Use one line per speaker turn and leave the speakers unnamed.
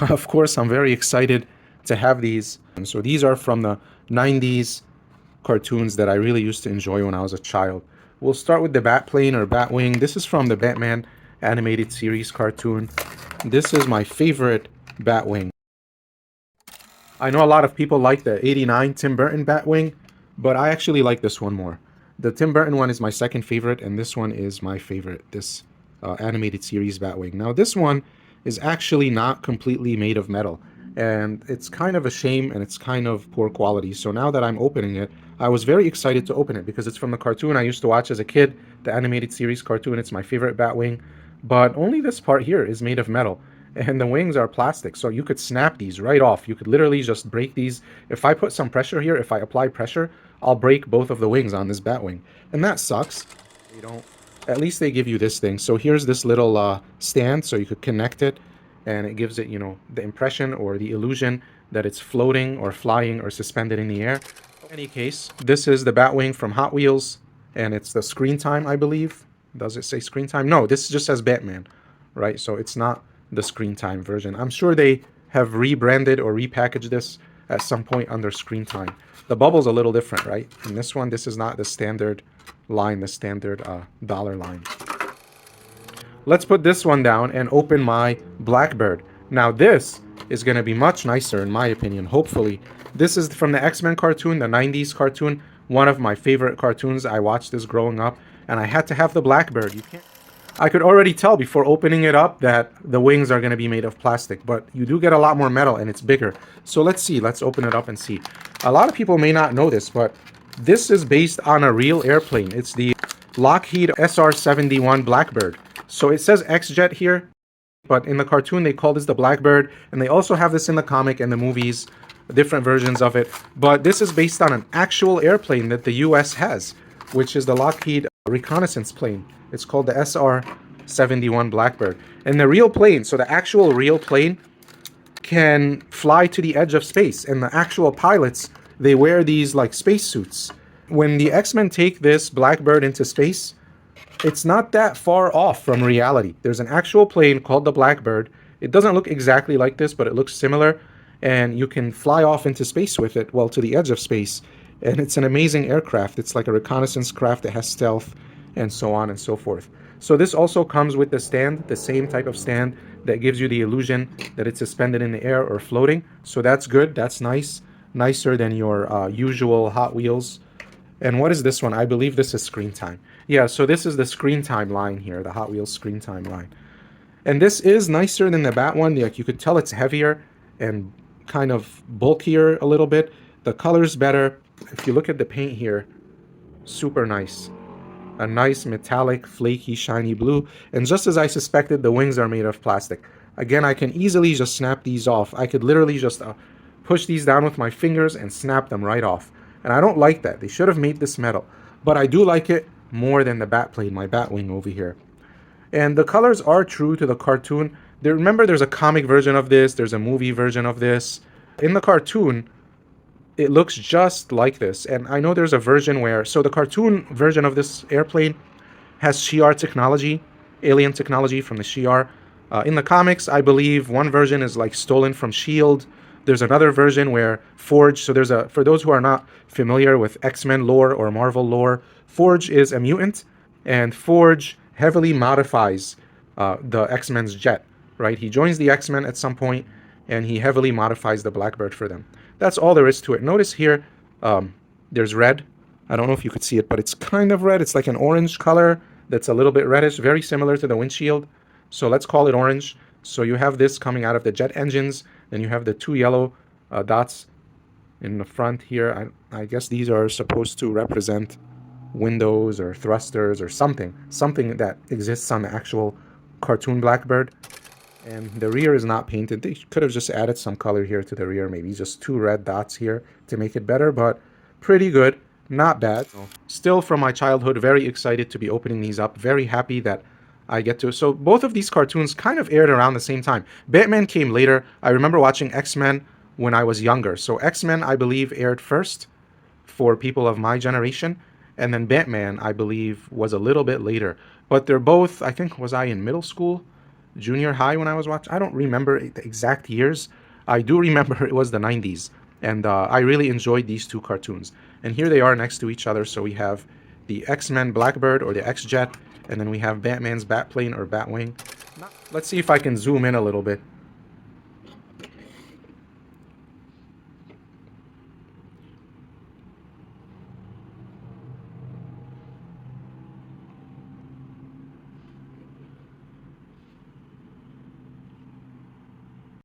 Of course, I'm very excited to have these. And so these are from the 90s cartoons that I really used to enjoy when I was a child. We'll start with the Batplane or Batwing. This is from the Batman animated series cartoon. This is my favorite Batwing. I know a lot of people like the 89 Tim Burton Batwing, but I actually like this one more. The Tim Burton one is my second favorite, and this one is my favorite, this animated series Batwing. Now, this one is actually not completely made of metal, and it's kind of a shame and it's kind of poor quality. So now that I'm opening it, I was very excited to open it because it's from the cartoon I used to watch as a kid, the animated series cartoon. It's my favorite Batwing, but only this part here is made of metal and the wings are plastic, so you could snap these right off. You could literally just break these. If I put some pressure here, if I apply pressure, I'll break both of the wings on this Batwing, and that sucks. They don't. At least they give you this thing. So here's this little stand, so you could connect it, and it gives it, the impression or the illusion that it's floating or flying or suspended in the air. In any case, this is the Batwing from Hot Wheels, and it's the screen time, I believe. Does it say screen time? No, this just says Batman, right? So it's not the screen time version. I'm sure they have rebranded or repackaged this at some point under screen time. The bubble's a little different, right? In this one, this is not the standard line, the standard dollar line. Let's put this one down and open my Blackbird. Now this is going to be much nicer in my opinion, hopefully. This is from the X-Men cartoon, the 90s cartoon, one of my favorite cartoons. I watched this growing up, and I had to have the Blackbird. You can't I could already tell before opening it up that the wings are going to be made of plastic, but you do get a lot more metal and it's bigger. So let's see. Let's open it up and see. A lot of people may not know this, but this is based on a real airplane. It's the Lockheed SR-71 Blackbird. So it says X-Jet here, but in the cartoon they call this the Blackbird, and they also have this in the comic and the movies, different versions of it. But this is based on an actual airplane that the US has, which is the Lockheed reconnaissance plane. It's called the SR-71 Blackbird. And the real plane, so the actual real plane, can fly to the edge of space. And the actual pilots, they wear these like spacesuits. When the X-Men take this Blackbird into space, it's not that far off from reality. There's an actual plane called the Blackbird. It doesn't look exactly like this, but it looks similar. And you can fly off into space with it, well, to the edge of space. And it's an amazing aircraft. It's like a reconnaissance craft that has stealth and so on and so forth. So this also comes with the stand, the same type of stand that gives you the illusion that it's suspended in the air or floating. So that's good. That's nice. Nicer than your usual Hot Wheels. And what is this one? I believe this is screen time. Yeah, so this is the screen time line here, the Hot Wheels screen time line. And this is nicer than the Bat one. Like you could tell it's heavier and kind of bulkier a little bit. The color's better. If you look at the paint here, super nice. A nice metallic, flaky, shiny blue. And just as I suspected, the wings are made of plastic. Again, I can easily just snap these off. I could literally just push these down with my fingers and snap them right off. And I don't like that. They should have made this metal. But I do like it more than the Batplane, my Batwing over here. And the colors are true to the cartoon. Remember, there's a comic version of this. There's a movie version of this. In the cartoon, it looks just like this. And I know there's a version where, so the cartoon version of this airplane has Shi'ar technology, alien technology from the Shi'ar. In the comics, I believe one version is like stolen from S.H.I.E.L.D. There's another version where Forge, so for those who are not familiar with X-Men lore or Marvel lore, Forge is a mutant, and Forge heavily modifies the X-Men's jet, right? He joins the X-Men at some point, and he heavily modifies the Blackbird for them. That's all there is to it. Notice here, there's red. I don't know if you could see it, but it's kind of red. It's like an orange color that's a little bit reddish, very similar to the windshield. So let's call it orange. So you have this coming out of the jet engines, and you have the two yellow dots in the front here. I guess these are supposed to represent windows or thrusters or something that exists on the actual cartoon Blackbird. And the rear is not painted. They could have just added some color here to the rear, maybe just two red dots here to make it better, but pretty good, not bad. Still from my childhood, very excited to be opening these up, very happy that I get to. So both of these cartoons kind of aired around the same time. Batman came later. I remember watching X-Men when I was younger. So X-Men, I believe, aired first for people of my generation, and then Batman, I believe, was a little bit later. But they're both, I think, was I in middle school? junior high when I was watching. I don't remember the exact years. I do remember it was the 90s, and I really enjoyed these two cartoons. And here they are next to each other. So we have the X-Men Blackbird or the X-Jet, and then we have Batman's Batplane or Batwing. Let's see if I can zoom in a little bit.